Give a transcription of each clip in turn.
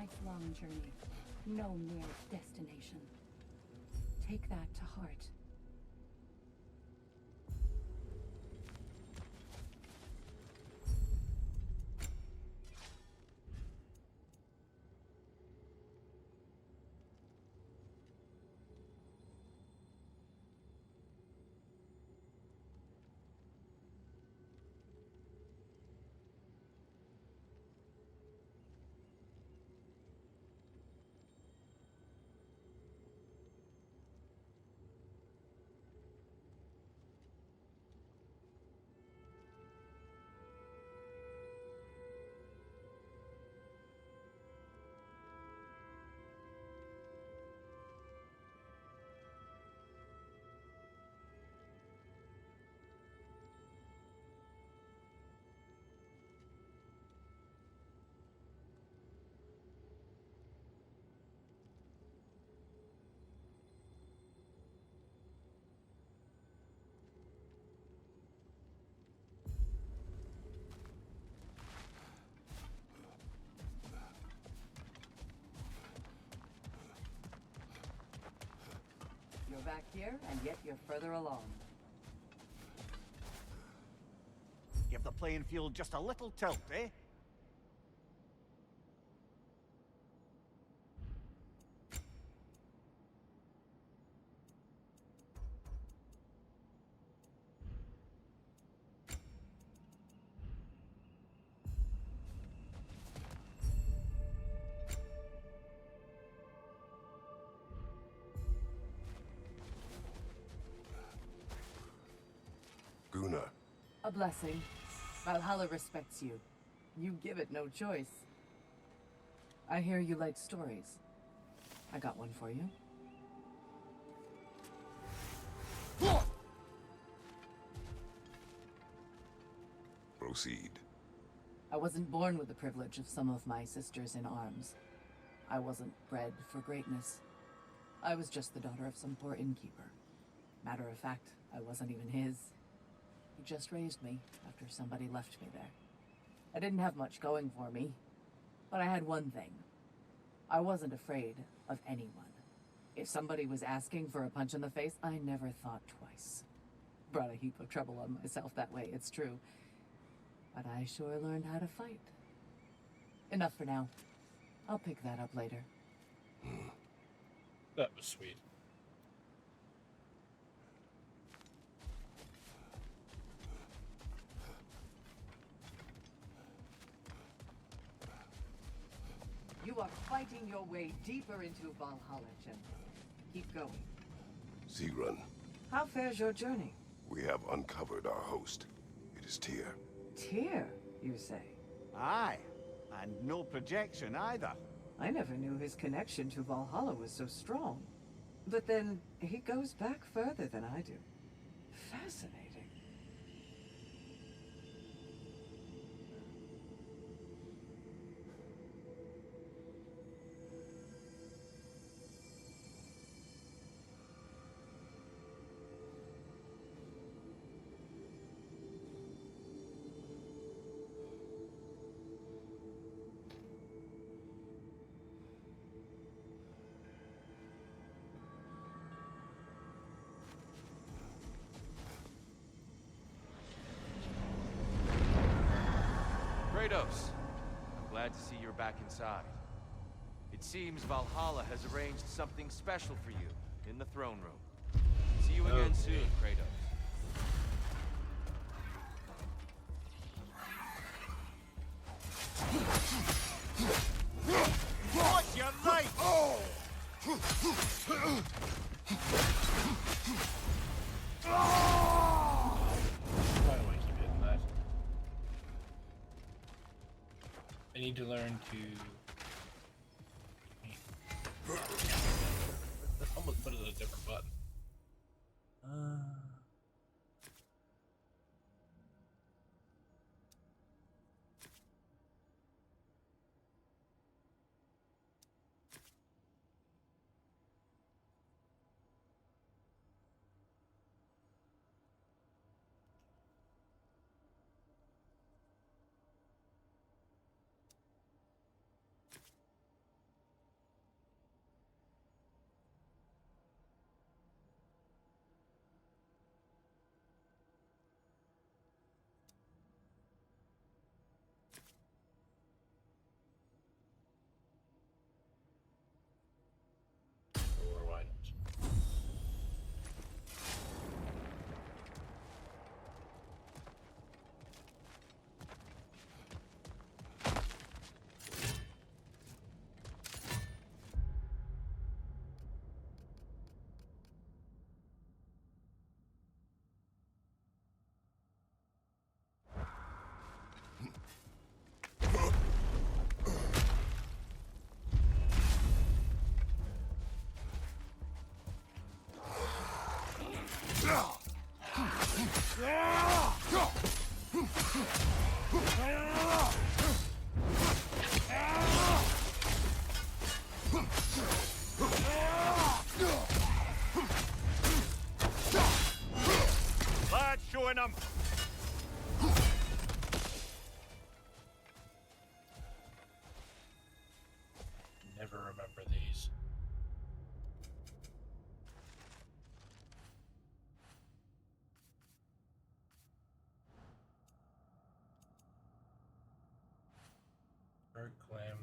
lifelong journey, no mere destination. Take that to heart. You're back here, and yet you're further along. Give the playing field just a little tilt, eh? Guna. A blessing. Valhalla respects you. You give it no choice. I hear you like stories. I got one for you. Proceed. I wasn't born with the privilege of some of my sisters in arms. I wasn't bred for greatness. I was just the daughter of some poor innkeeper. Matter of fact, I wasn't even his. He just raised me after somebody left me there. I didn't have much going for me, but I had one thing. I wasn't afraid of anyone. If somebody was asking for a punch in the face, I never thought twice. Brought a heap of trouble on myself that way, it's true. But I sure learned how to fight. Enough for now. I'll pick that up later. That was sweet. You are fighting your way deeper into Valhalla, Jim. Keep going. Sigrun, How fares your journey? we have uncovered our host. It is Tyr. Tyr, you say? Aye, and no projection either. I never knew his connection to Valhalla was so strong. But then, he goes back further than I do. Fascinating. Kratos, I'm glad to see you're back inside. It seems Valhalla has arranged something special for you in the throne room. See you again soon, Kratos. What's your right? Oh! Why do I keep hitting that? I need to learn to... I almost put it on a different button. Lads, showing them. Never remember these. Bird clam.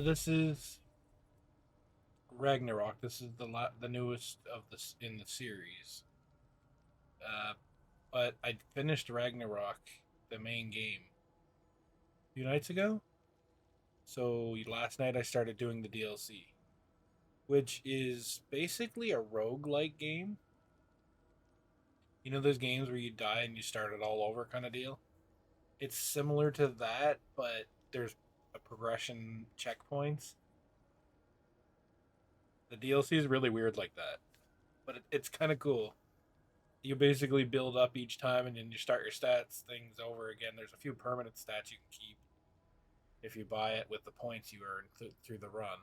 This is Ragnarok. This is the newest of this in the series. But I finished Ragnarok, the main game, a few nights ago. So last night I started doing the DLC, which is basically a roguelike game. You know those games where you die and you start it all over kind of deal? It's similar to that, but there's a progression checkpoints. The DLC is really weird like that, but it's kind of cool. You basically build up each time, and then you start your stats things over again. There's a few permanent stats you can keep if you buy it with the points you earn through the run.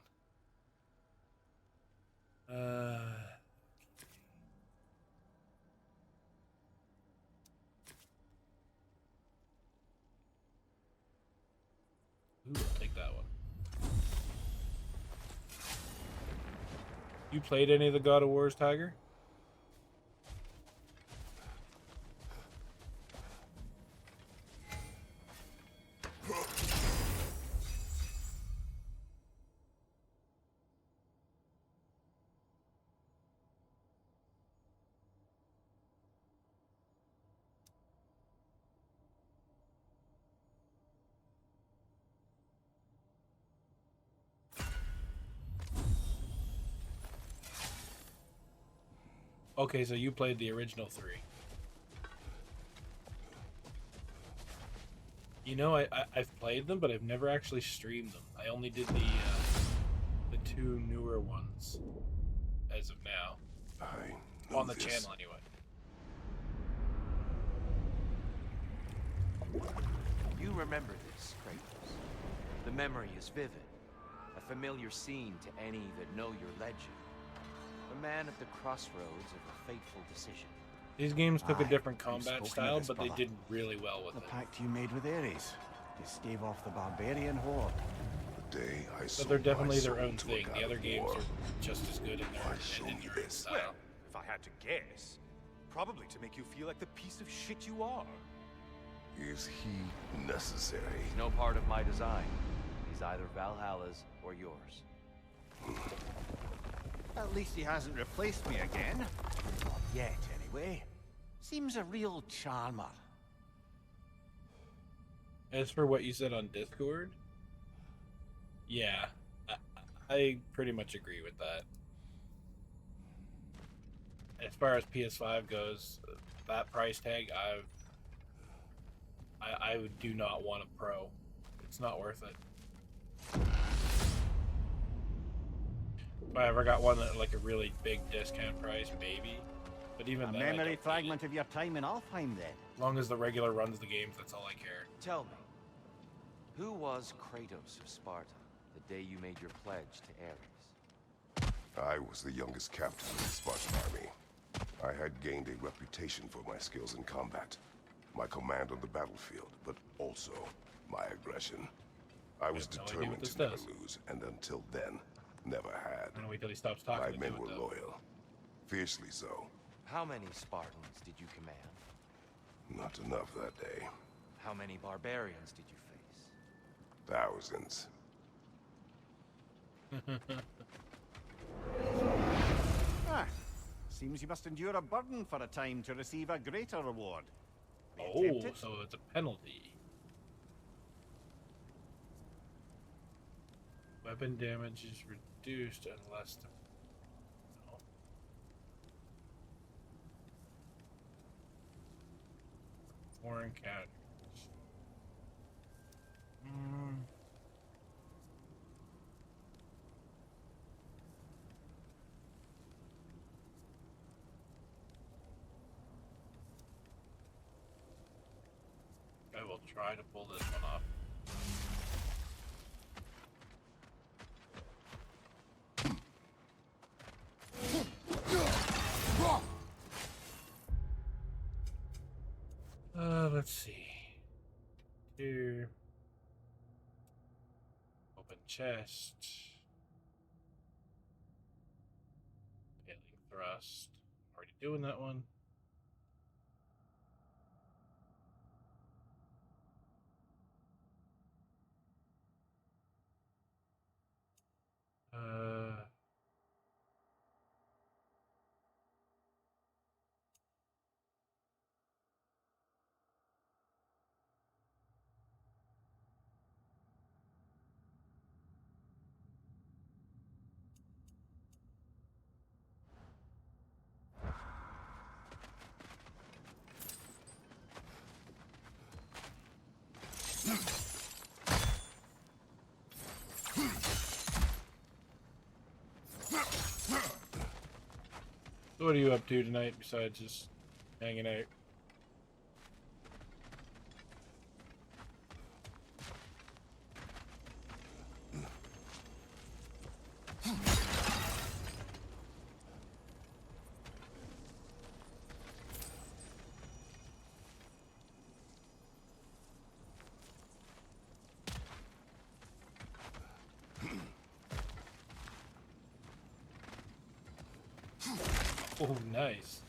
Ooh, I'll take that one. You played any of the God of Wars, Tiger? Okay, so you played the original 3. You know, I've played them, but I've never actually streamed them. I only did the 2 newer ones as of now. On the channel, anyway. You remember this, Kratos. The memory is vivid. A familiar scene to any that know your legend. A man at the crossroads of a fateful decision. These games took a different I've combat spoken style, of this, but they brother. did really well with The it. pact you made with Ares to stave off the barbarian horde. The day I But sold they're my definitely their soul own to a thing. god The other of games war. are just as good in Why their show in me your this? style. Well, if I had to guess, probably to make you feel like the piece of shit you are. Is he necessary? He's no part of my design. He's either Valhalla's or yours. At least he hasn't replaced me again. Not yet, anyway. Seems a real charmer. As for what you said on Discord, yeah, I pretty much agree with that. As far as PS5 goes, that price tag, I do not want a Pro. It's not worth it. If I ever got one at like a really big discount price, maybe. But even A then, I don't memory need fragment it. of your time in Alfheim, then. As long as the regular runs the games, that's all I care. Tell me, who was Kratos of Sparta the day you made your pledge to Ares? I was the youngest captain of the Spartan army. I had gained a reputation for my skills in combat, my command on the battlefield, but also my aggression. I was have no idea determined what this to never does. lose, and until then, never had. I'm gonna wait till he stops talking. My to men do were it, though. loyal, fiercely so. How many Spartans did you command? Not enough that day. How many barbarians did you face? Thousands. Ah, seems you must endure a burden for a time to receive a greater reward. Be Oh, tempted? so it's a penalty. Weapon damage is reduced unless the... More encounters. I will try to pull this one off. Let's see. Here. Open chest. Failing thrust. Already doing that one. So what are you up to tonight besides just hanging out? Oh, nice.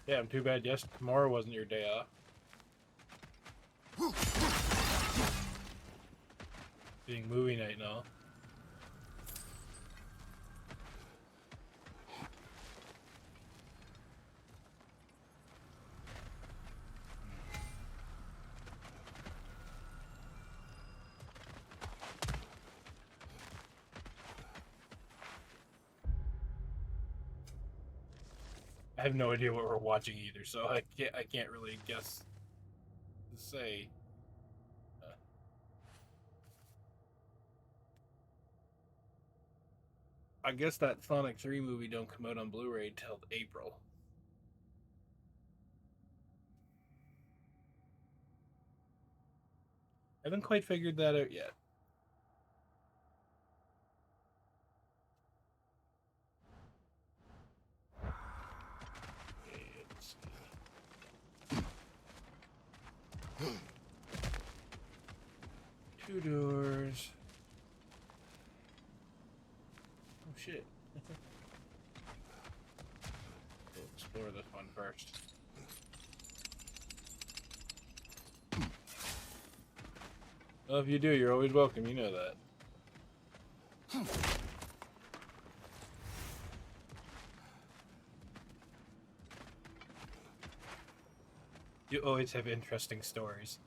Damn, too bad tomorrow wasn't your day off. Being movie night and all. I have no idea what we're watching either, so I can't really guess to say. I guess that Sonic 3 movie don't come out on Blu-ray till April. I haven't quite figured that out yet. Two doors. Oh shit. We'll explore this one first. Well, if you do, you're always welcome, you know that. You always have interesting stories.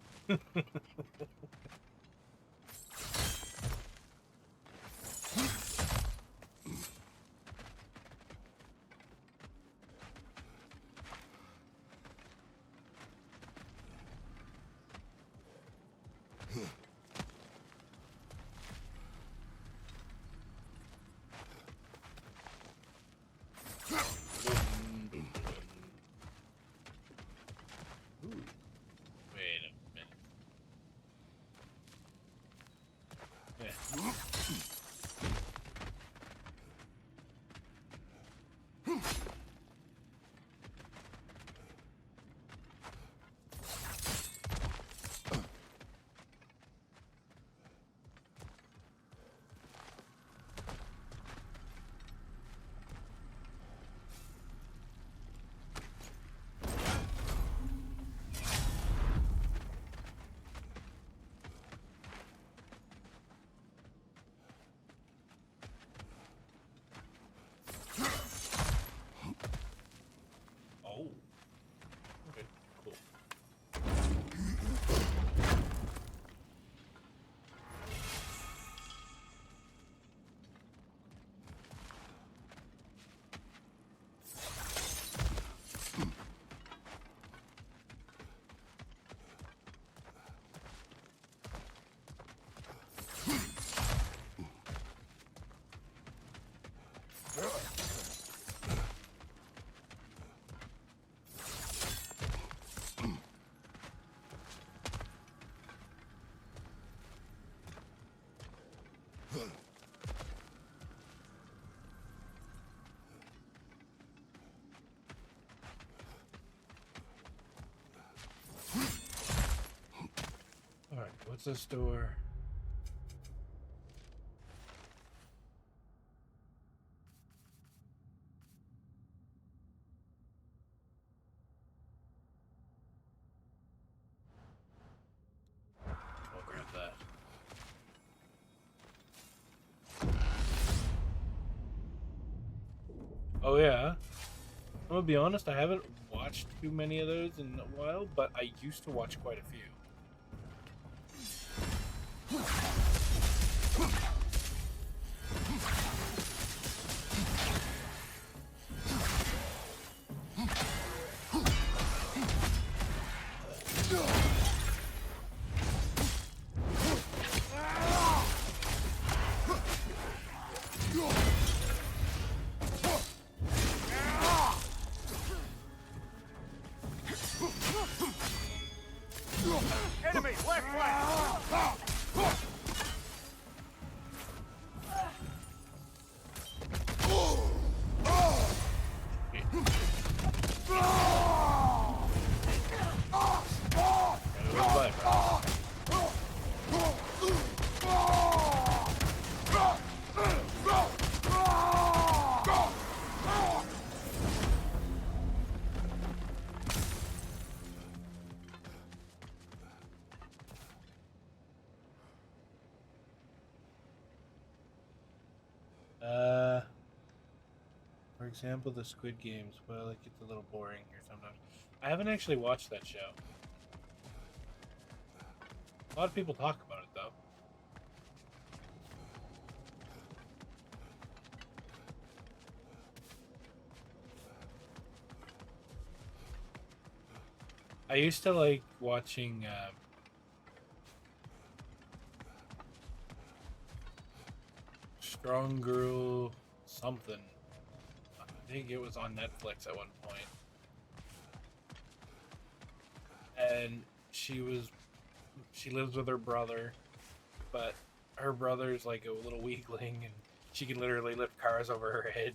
What's this door? I'll grab that. Oh yeah. I'm gonna be honest, I haven't watched too many of those in a while, but I used to watch quite a few. Enemy, left flank! For example, the Squid Games. Well, it gets a little boring here sometimes. I haven't actually watched that show. A lot of people talk about it, though. I used to like watching Strong Girl something. I think it was on Netflix at one point. And she lives with her brother, but her brother's like a little weakling and she can literally lift cars over her head.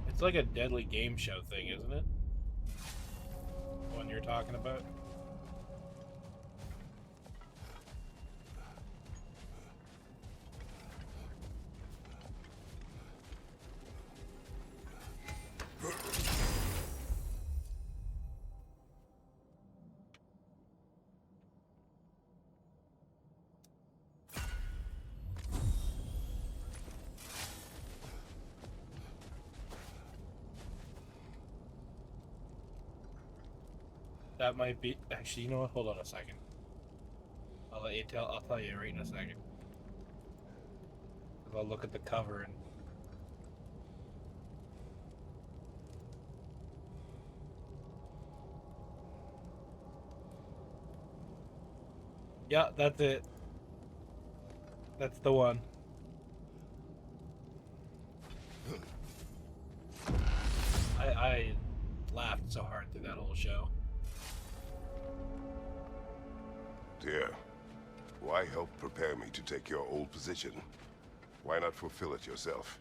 It's like a deadly game show thing, isn't it? The one you're talking about? That might be. Actually, you know what? Hold on a second. I'll let you tell. I'll tell you right in a second. 'Cause I'll look at the cover and. Yeah, that's it. That's the one. I laughed so hard through that whole show. Dear, why help prepare me to take your old position? Why not fulfill it yourself?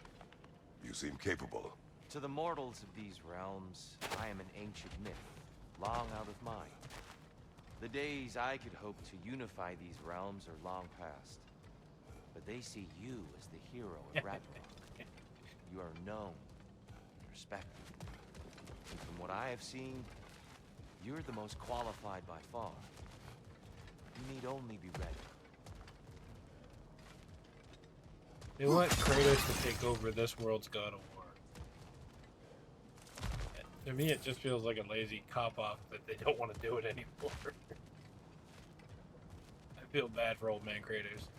You seem capable. To the mortals of these realms, I am an ancient myth, long out of mind. The days I could hope to unify these realms are long past. But they see you as the hero of Ragnarok. You are known and respected. And from what I have seen, you're the most qualified by far. You need only be ready. They want Kratos to take over this world's God of War. And to me, it just feels like a lazy cop-off that they don't want to do it anymore. I feel bad for old man Kratos.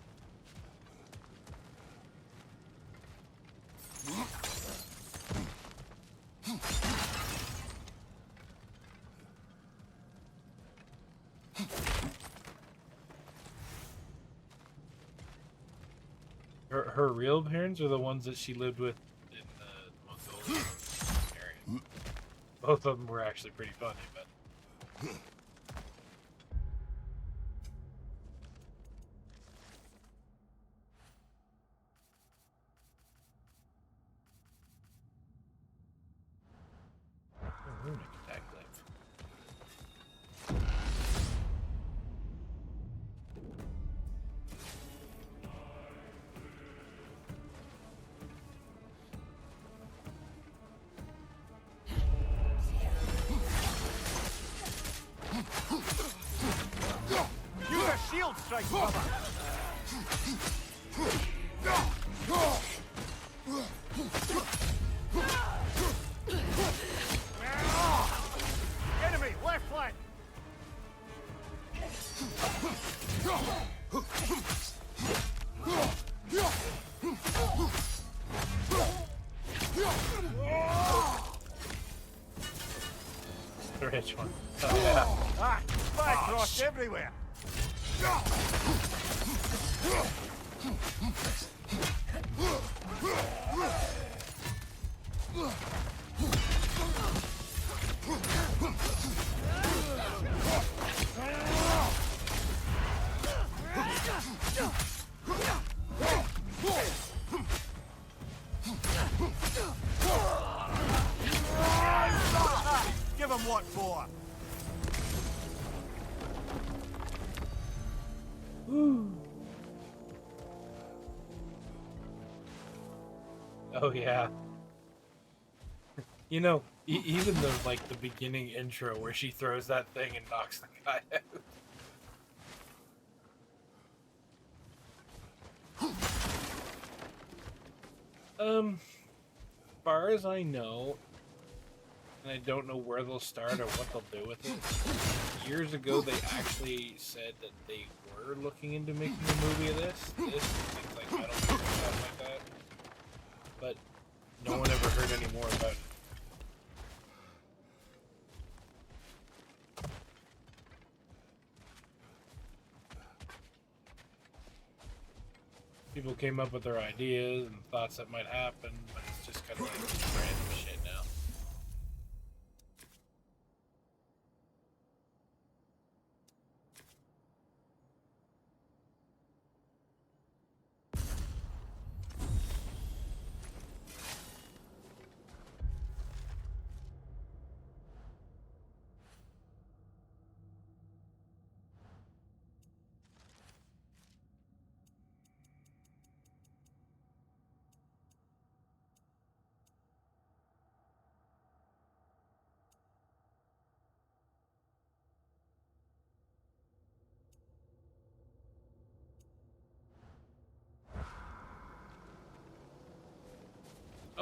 Her real parents are the ones that she lived with in the Mongolian area. Both of them were actually pretty funny, but. Runic attack glyph. Use a shield strike, brother! Enemy, left flank! The rich one. Oh, yeah. Ah, spy crossed everywhere! Give him what for! Oh yeah. You know, even the like the beginning intro where she throws that thing and knocks the guy out. Far as I know, and I don't know where they'll start or what they'll do with it. Years ago, they actually said that they were looking into making a movie of this and things like Metal Gear and stuff like that. But no one ever heard any more about it. People came up with their ideas and thoughts that might happen, but it's just kind of like random shit now.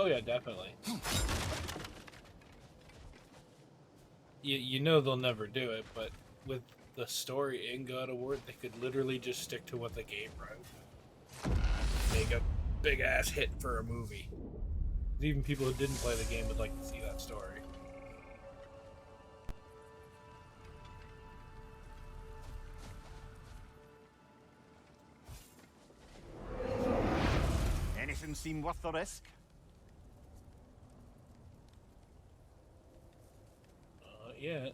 Oh yeah, definitely. You know they'll never do it, but with the story in God of War, they could literally just stick to what the game wrote. Make a big ass hit for a movie. Even people who didn't play the game would like to see that story. Anything seem worth the risk? Yeah.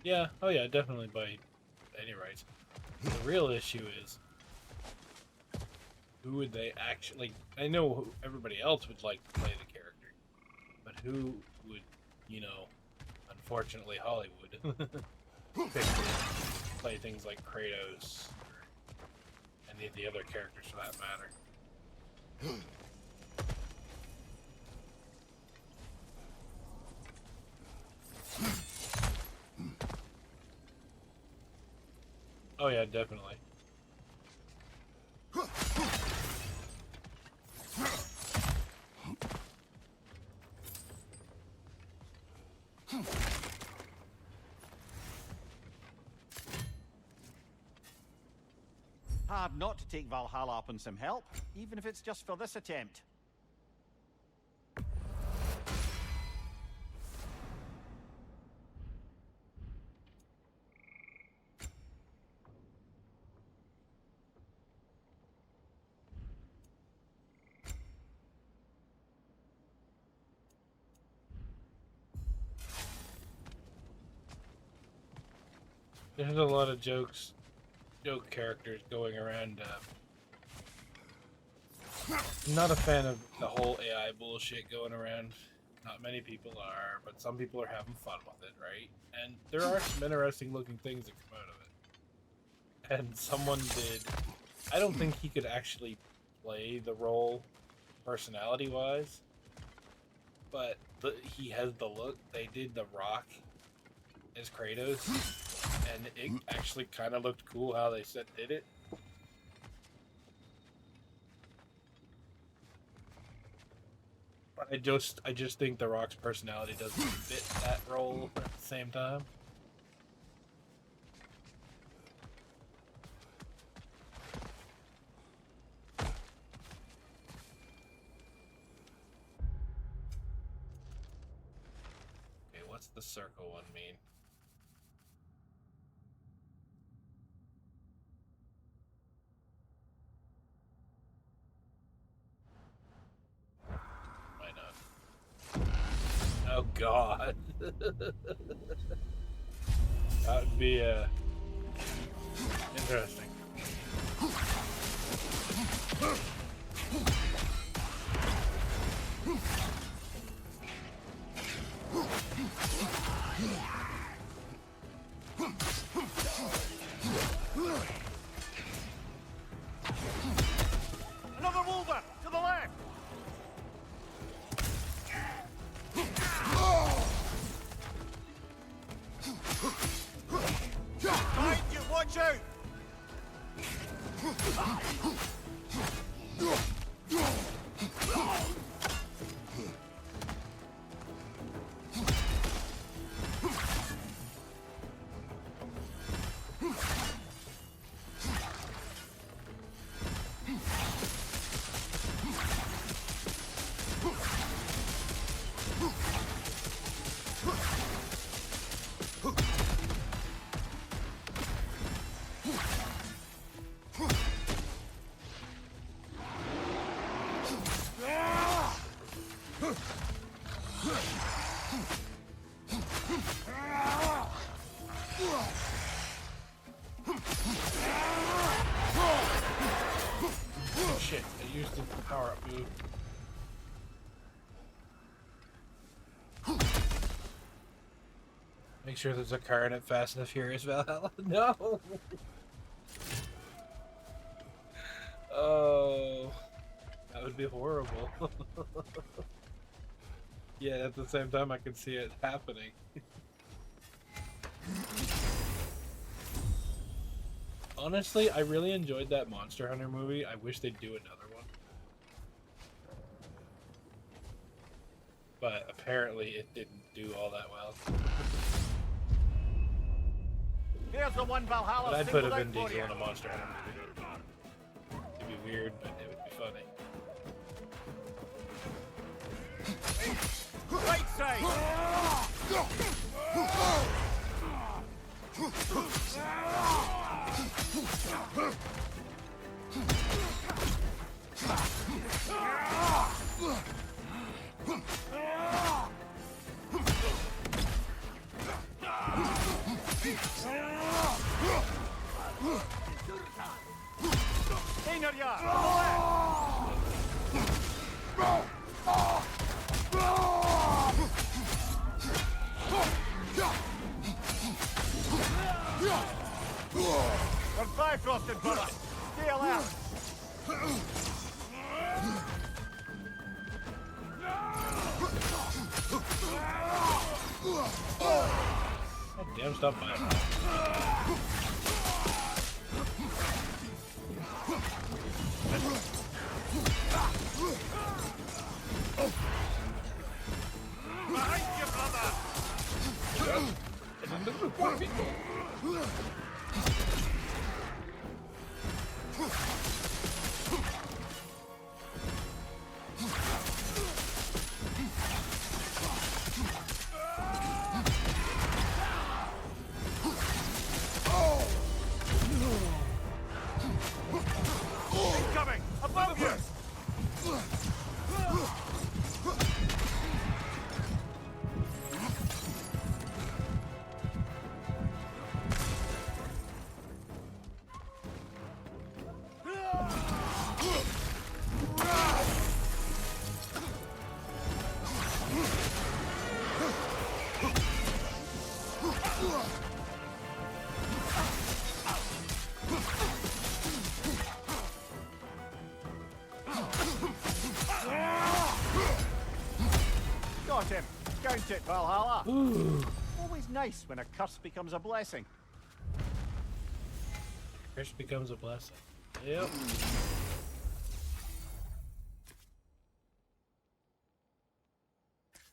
Yeah, oh yeah, definitely by any rights. The real issue is, who would they actually, like, I know who everybody else would like to play the character, but who would, you know, unfortunately Hollywood, pick to play things like Kratos, or any of the other characters for that matter. Oh yeah, definitely. hard not to take Valhalla up on some help, even if it's just for this attempt. There's a lot of joke characters going around. I'm not a fan of the whole AI bullshit going around. Not many people are, but some people are having fun with it, right? And there are some interesting looking things that come out of it. And someone did. I don't think he could actually play the role personality wise, but he has the look. They did The Rock as Kratos, and it actually kind of looked cool how they did it. But I just think The Rock's personality doesn't fit that role at the same time. Okay, what's the circle one mean? Oh God. That would be interesting. Another Wolver! To the left! Behind you, watch out! Shit, I used the power up move. Make sure there's a car in it Fast and the Furious Valhalla. No! Oh, that would be horrible. Yeah, at the same time I can see it happening. Honestly, I really enjoyed that Monster Hunter movie. I wish they'd do another one. But apparently it didn't do all that well. There's the one Valhalla. But I'd put a singled Vin out for Diesel you. in a Monster Hunter movie. It'd be weird, but it would be funny. Right side! Einar, We're Bifrosted, brother. Stay alert. God damn, stop fighting. Behind you, brother. Got him. Count it, Valhalla. Ooh. Always nice when a curse becomes a blessing. Curse becomes a blessing. Yep.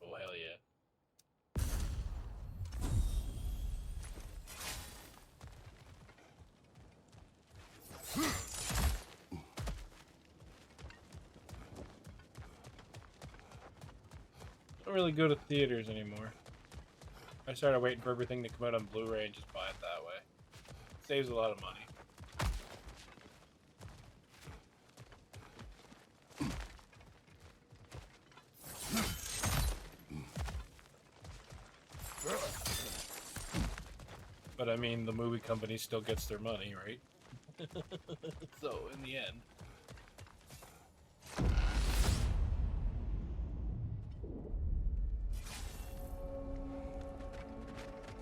Oh, hell yeah. Don't really go to theaters anymore. I started waiting for everything to come out on Blu-ray and just buy it that way. Saves a lot of money. But I mean, the movie company still gets their money, right? So, in the end.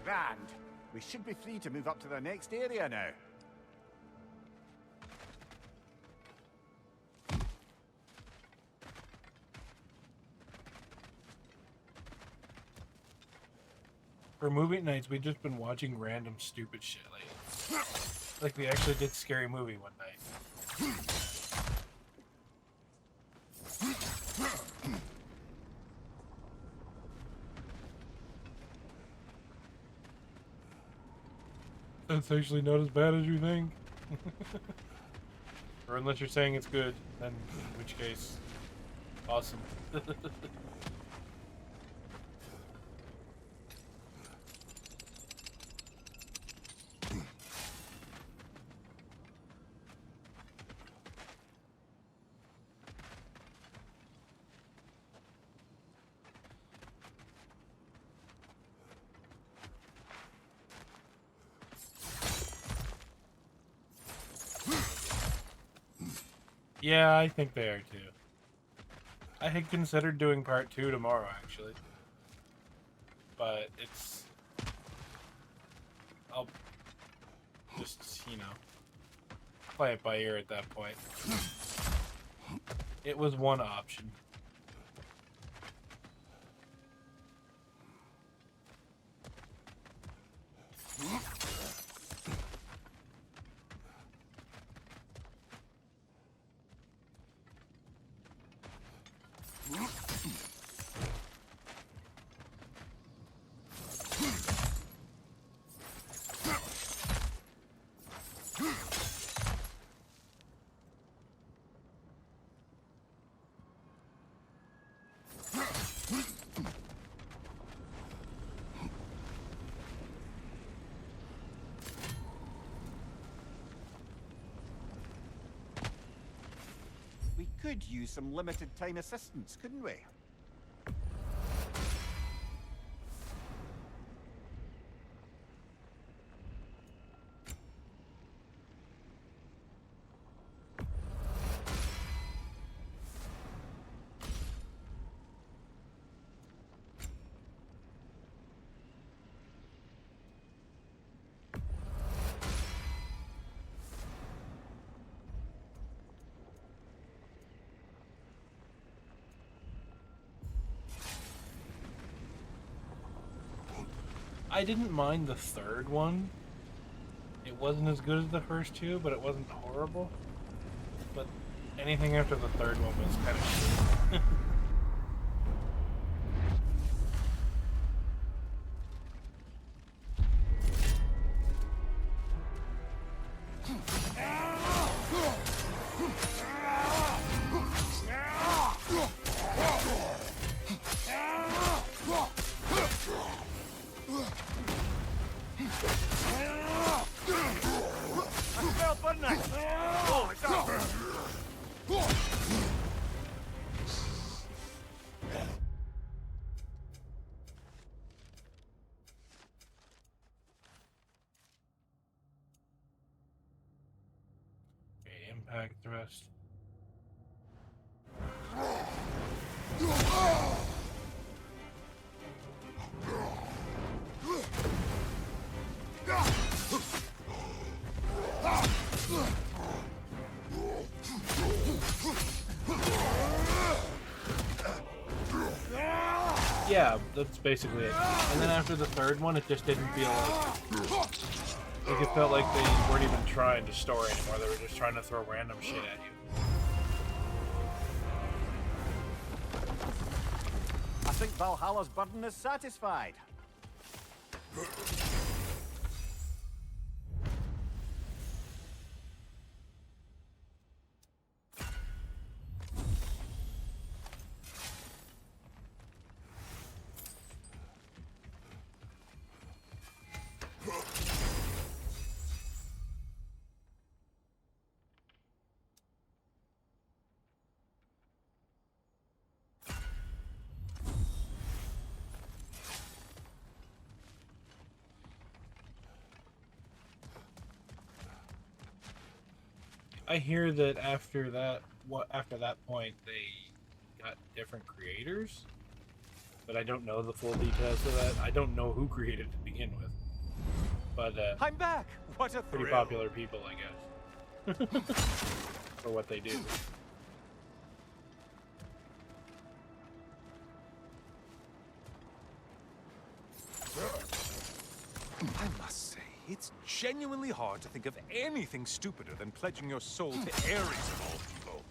Grand. We should be free to move up to the next area now. For movie nights, we've just been watching random stupid shit lately. Like we actually did Scary Movie one night. That's actually not as bad as you think. Or unless you're saying it's good, then in which case, awesome. Yeah, I think they are too. I had considered doing part 2 tomorrow, actually. But it's... I'll just, you know, play it by ear at that point. It was one option. We could use some limited time assistance, couldn't we? I didn't mind the third one. It wasn't as good as the first two, but it wasn't horrible. But anything after the third one was kind of shit. Impact thrust. Yeah, that's basically it. And then after the third one, it just didn't feel like it felt like they weren't even trying to story anymore. They were just trying to throw random shit at you. I think Valhalla's burden is satisfied. I hear that after that point they got different creators, but I don't know the full details of that. I don't know who created it to begin with, but I'm back. What a pretty thrill. popular people, I guess, for what they do. I must say, it's genuinely hard to think of anything stupider than pledging your soul to Ares of all people.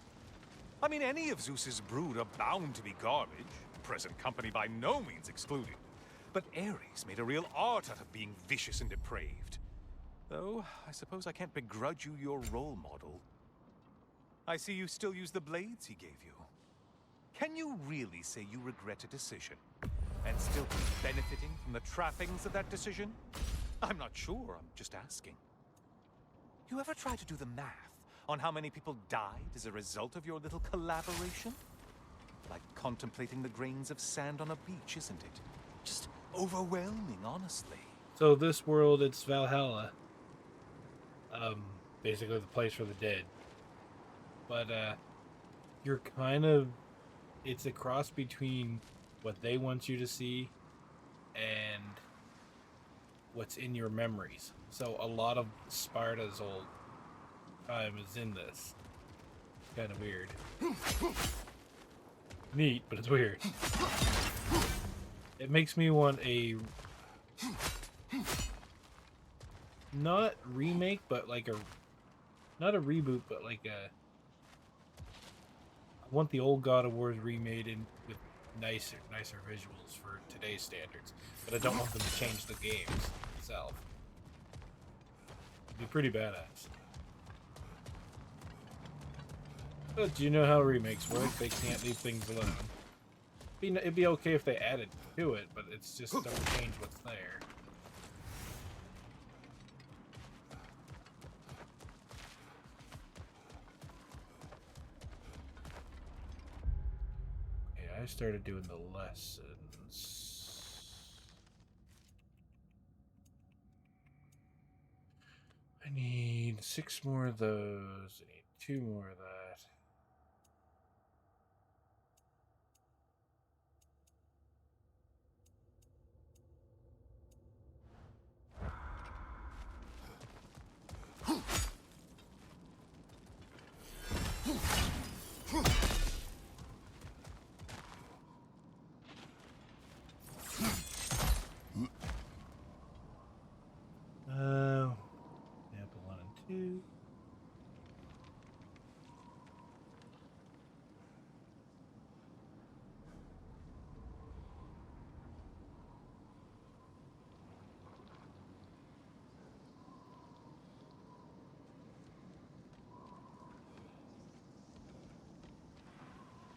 I mean, any of Zeus's brood are bound to be garbage, present company by no means excluded. But Ares made a real art out of being vicious and depraved. Though, I suppose I can't begrudge you your role model. I see you still use the blades he gave you. Can you really say you regret a decision, and still be benefiting from the trappings of that decision? I'm not sure, I'm just asking. You ever try to do the math on how many people died as a result of your little collaboration? Like contemplating the grains of sand on a beach, isn't it? Just overwhelming, honestly. So this world, it's Valhalla. Basically the place for the dead. But you're kind of, it's a cross between what they want you to see and what's in your memories. So a lot of Sparta's old time is in this. Kind of weird. Neat, but it's weird. It makes me want a not remake, but like a not a reboot, but like a I want the old God of Wars remade in with nicer visuals for today's standards, but I don't want them to change the games itself. It'd be pretty badass. But do you know how remakes work? They can't leave things alone. It'd be okay if they added to it, but it's just don't change what's there. Okay, I started doing the lessons. I need 6 more of those. I need 2 more of that. Example 1 and 2.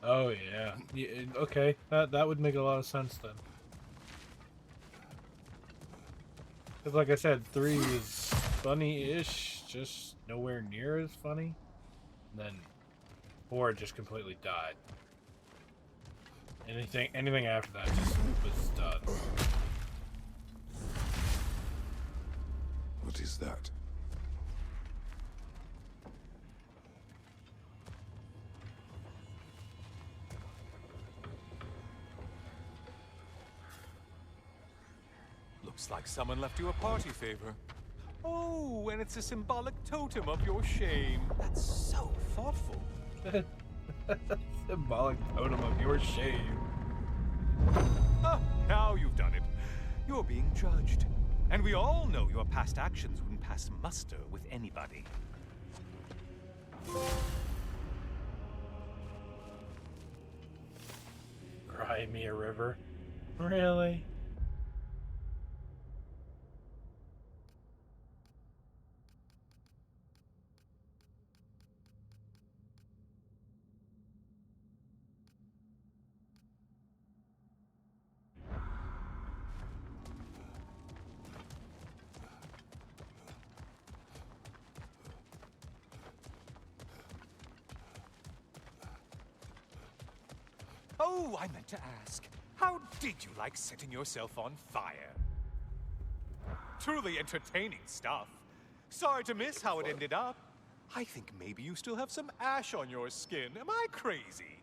Oh yeah. Yeah, okay, that would make a lot of sense then. Because like I said, 3 is funny-ish, just nowhere near as funny. And then 4 just completely died. Anything after that just was done. What is that? Looks like someone left you a party favor. Oh, and it's a symbolic totem of your shame. That's so thoughtful. Symbolic totem of your shame. Oh, Now you've done it. You're being judged. And we all know your past actions wouldn't pass muster with anybody. Cry me a river? Really? Oh, I meant to ask. How did you like setting yourself on fire? Truly entertaining stuff. Sorry to miss how it ended up. I think maybe you still have some ash on your skin. Am I crazy?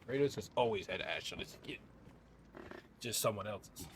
Kratos has always had ash on his skin. Just someone else's.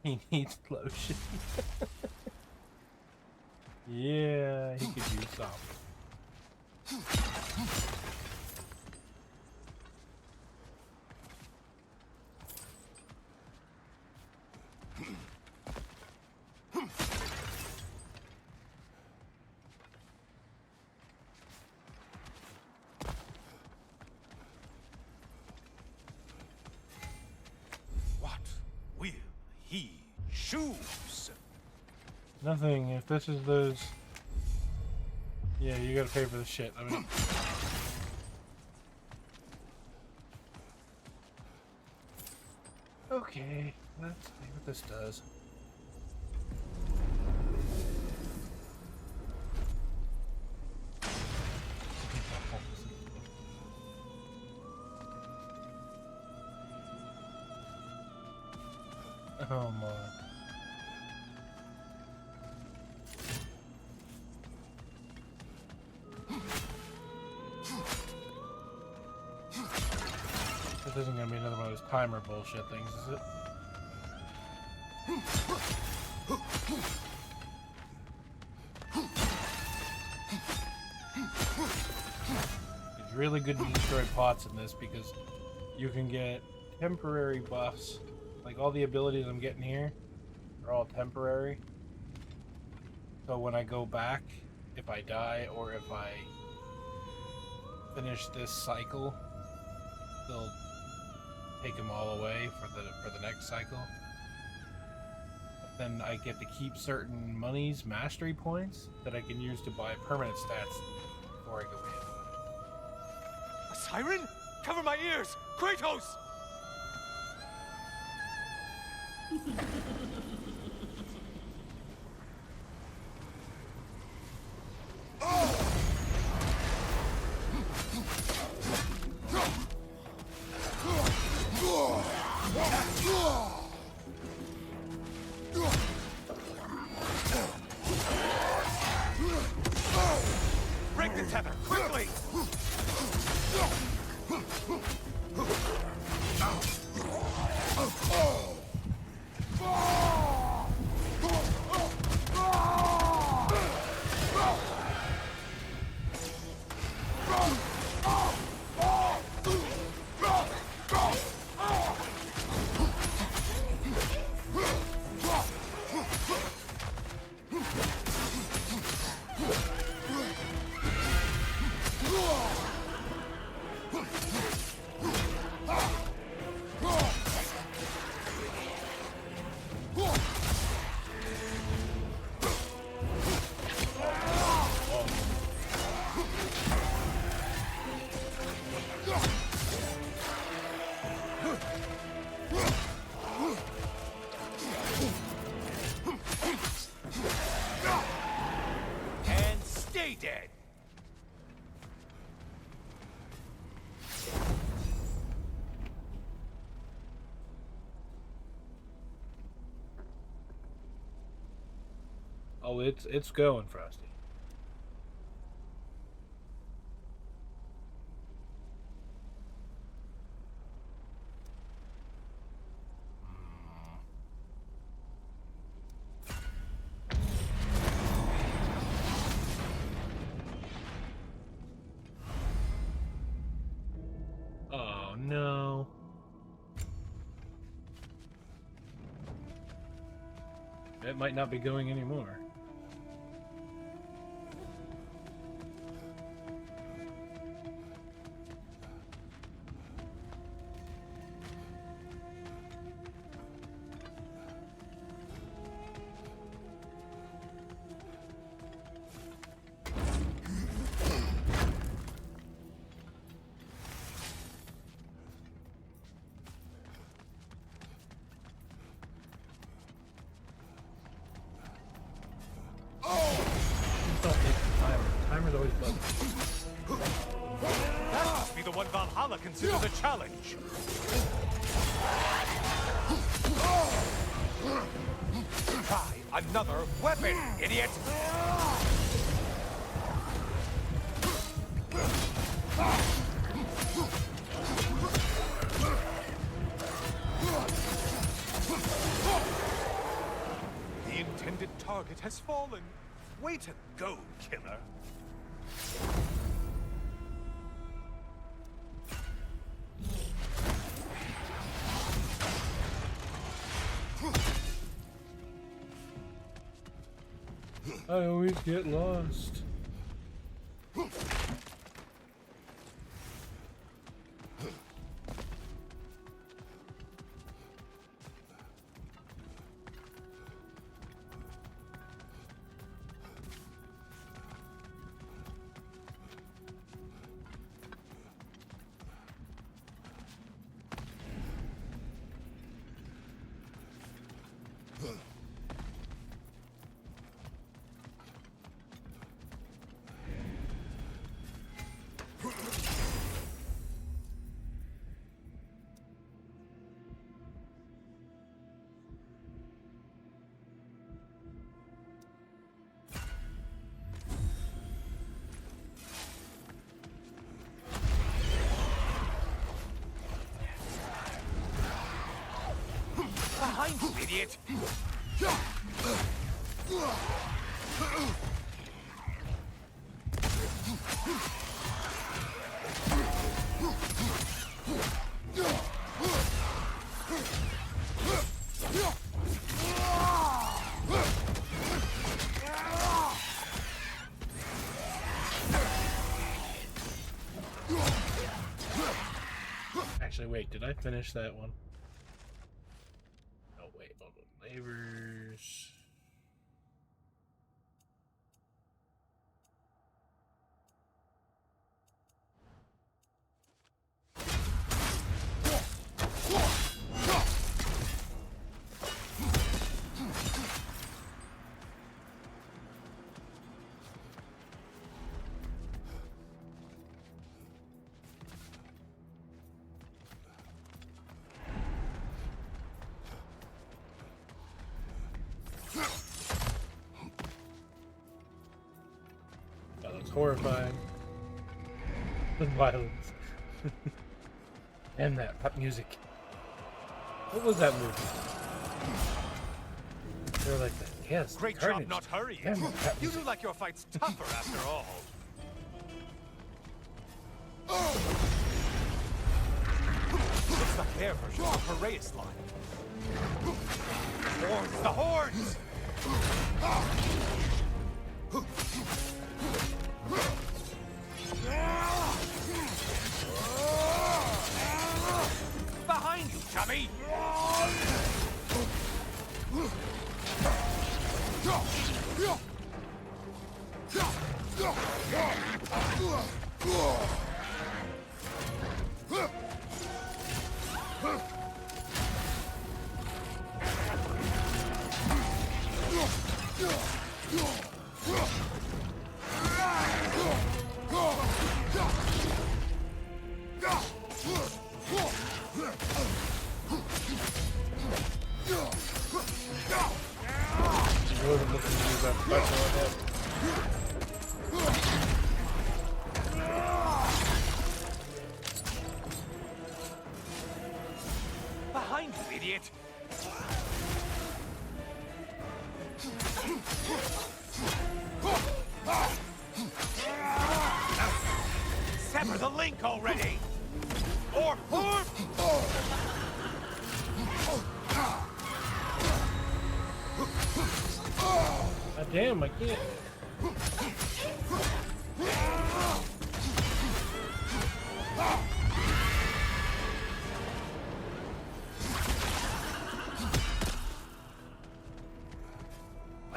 He needs lotion. Yeah, he could use some. What will he choose? Nothing. If this is those... Yeah, you gotta pay for the shit. I mean... Okay, let's see what this does. Oh my. This isn't gonna be another one of those timer bullshit things, is it? It's really good to destroy pots in this because you can get temporary buffs. Like all the abilities I'm getting here are all temporary. So when I go back, if I die or if I finish this cycle, they'll take them all away for the next cycle. Then I get to keep certain monies, mastery points, that I can use to buy permanent stats before I go in. A siren? Cover my ears! Kratos! Break the tether, quickly! Stay dead! Oh, it's going, Frosty. Oh no. It might not be going anymore. Timer's always bugging. That must be the one Valhalla considers a challenge. Try another weapon, idiot! The intended target has fallen. Way to go, killer. I always get lost. Behind you, idiot! Actually, wait, did I finish that one? Oh, wait, hold on. Labors. That looks horrifying. The violence. And that pop music. What was that movie? They were like that. Yes. Great Carnage. job not hurrying. Damn it, that You music. do like your fight's tougher after all. Looks like their version of Heraeus line. Horns, the horns! Behind you, chummy! Behind you, idiot! Sever the link already! Or... God damn, I can't.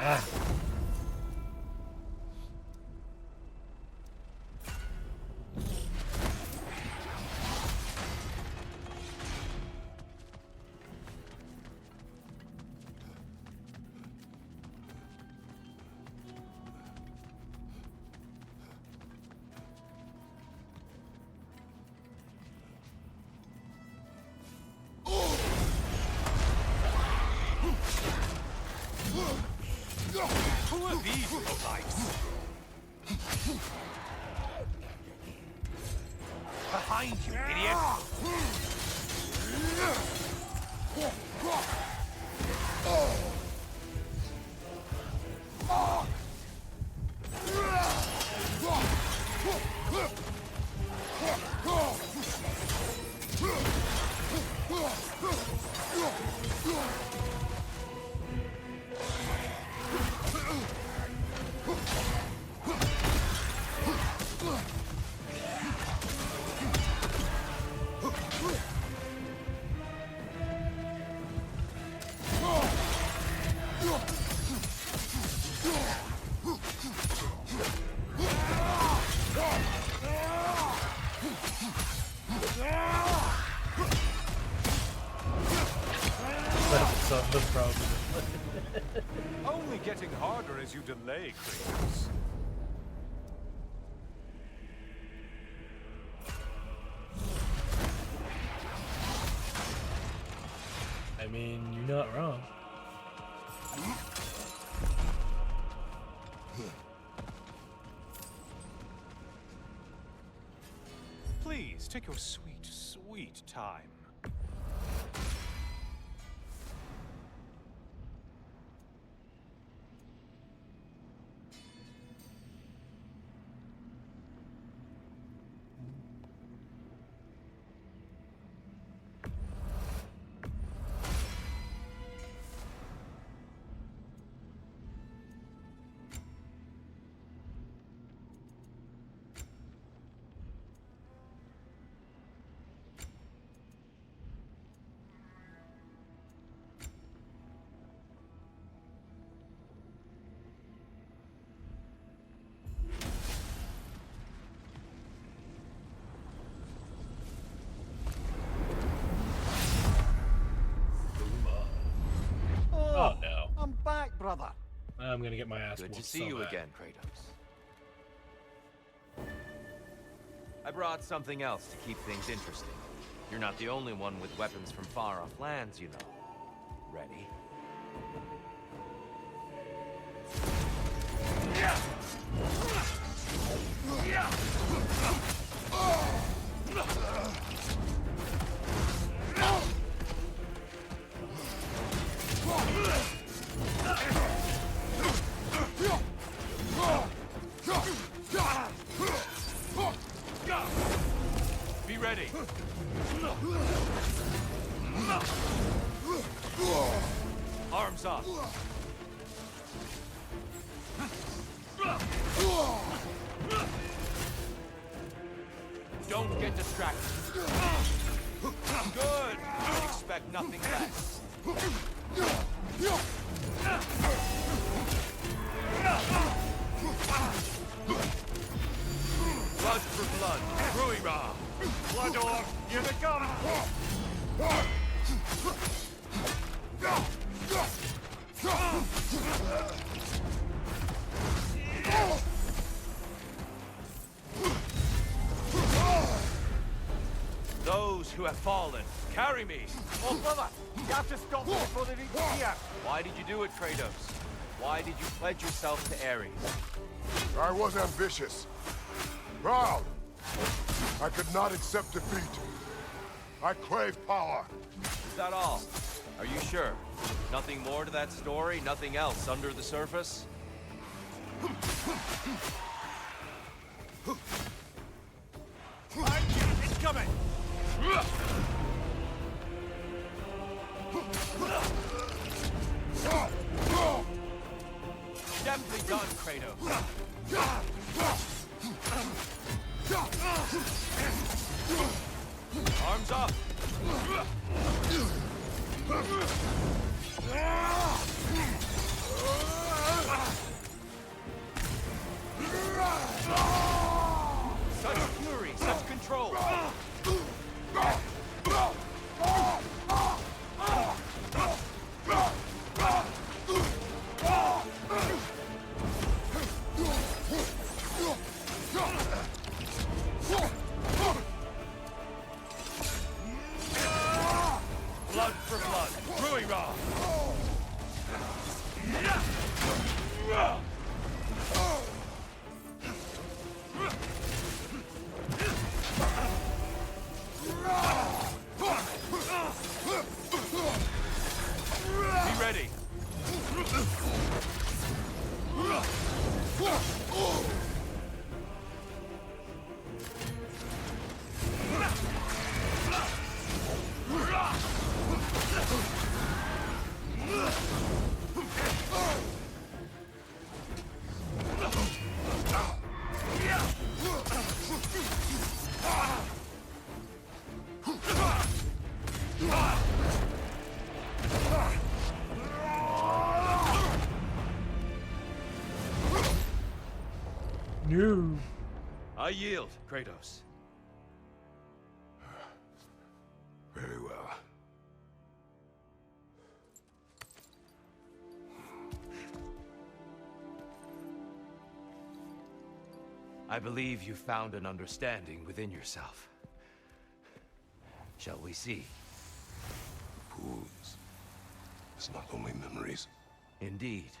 Ah. Who are these lowlifes? Behind you, idiot! That's the problem. Only getting harder as you delay, Kratos. I mean, you're not wrong. Please, take your sweet, sweet time. Oh no. I'm back, brother. I'm gonna get my ass Good whooped to see so you bad. again, Kratos. I brought something else to keep things interesting. You're not the only one with weapons from far-off lands, you know. Ready? Be ready. Arms up. Don't get distracted. Good. I expect nothing less. Blood for blood. Ruira. Blood orb, here they come! Those who have fallen, carry me. Oh, brother, you have to stop them before they reach here. Why did you do it, Kratos? Why did you pledge yourself to Ares? I was ambitious. Proud. I could not accept defeat. I crave power. Is that all? Are you sure? Nothing more to that story? Nothing else under the surface? It's coming! Deftly done, Kratos. Arms up! Such fury, such control! Blood for blood, Rui Ra! Be ready! No. I yield, Kratos. Very well. I believe you found an understanding within yourself. Shall we see? Wounds. It's not only memories. Indeed.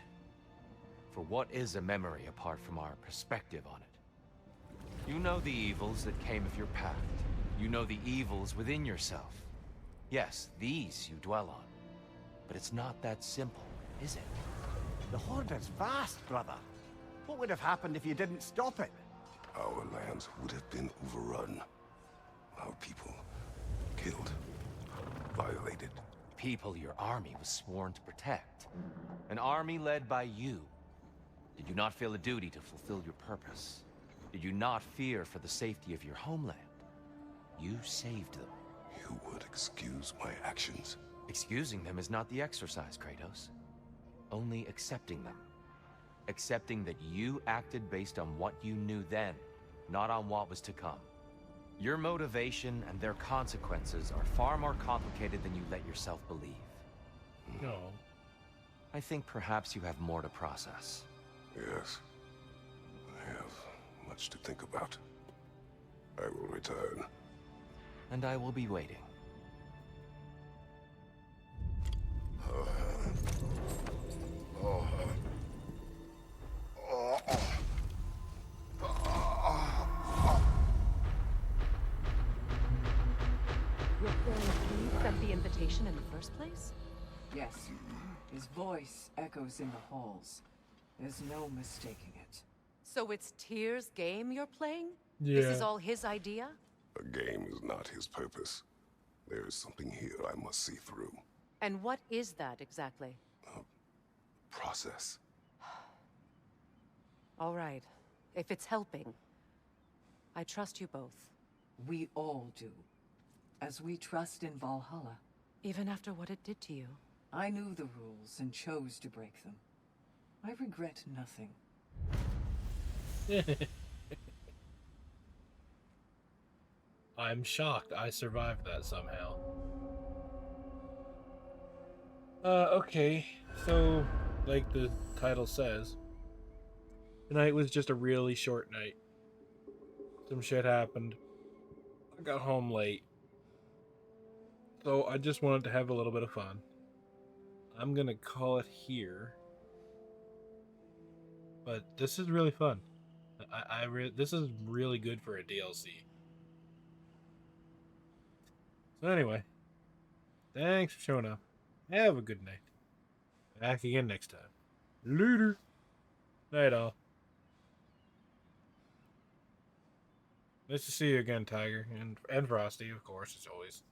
For what is a memory apart from our perspective on it? You know the evils that came of your pact. You know the evils within yourself. Yes, these you dwell on. But it's not that simple, is it? The Horde is vast, brother. What would have happened if you didn't stop it? Our lands would have been overrun. Our people killed, violated. People your army was sworn to protect. An army led by you. Did you not feel a duty to fulfill your purpose? Did you not fear for the safety of your homeland? You saved them. You would excuse my actions. Excusing them is not the exercise, Kratos. Only accepting them. Accepting that you acted based on what you knew then, not on what was to come. Your motivation and their consequences are far more complicated than you let yourself believe. No. I think perhaps you have more to process. Yes. I have much to think about. I will return. And I will be waiting. You're saying he sent the invitation in the first place? Yes. His voice echoes in the halls. There's no mistaking it. So it's Tyr's game you're playing? Yeah. This is all his idea? A game is not his purpose. There is something here I must see through. And what is that exactly? Process. All right. If it's helping, I trust you both. We all do. As we trust in Valhalla. Even after what it did to you. I knew the rules and chose to break them. I regret nothing. I'm shocked I survived that somehow. Okay. So, like the title says, tonight was just a really short night. Some shit happened. I got home late. So I just wanted to have a little bit of fun. I'm gonna call it here. But this is really fun. This is really good for a DLC. So anyway, thanks for showing up. Have a good night. Back again next time. Later. Night all. Nice to see you again, Tiger, and Frosty, of course, as always.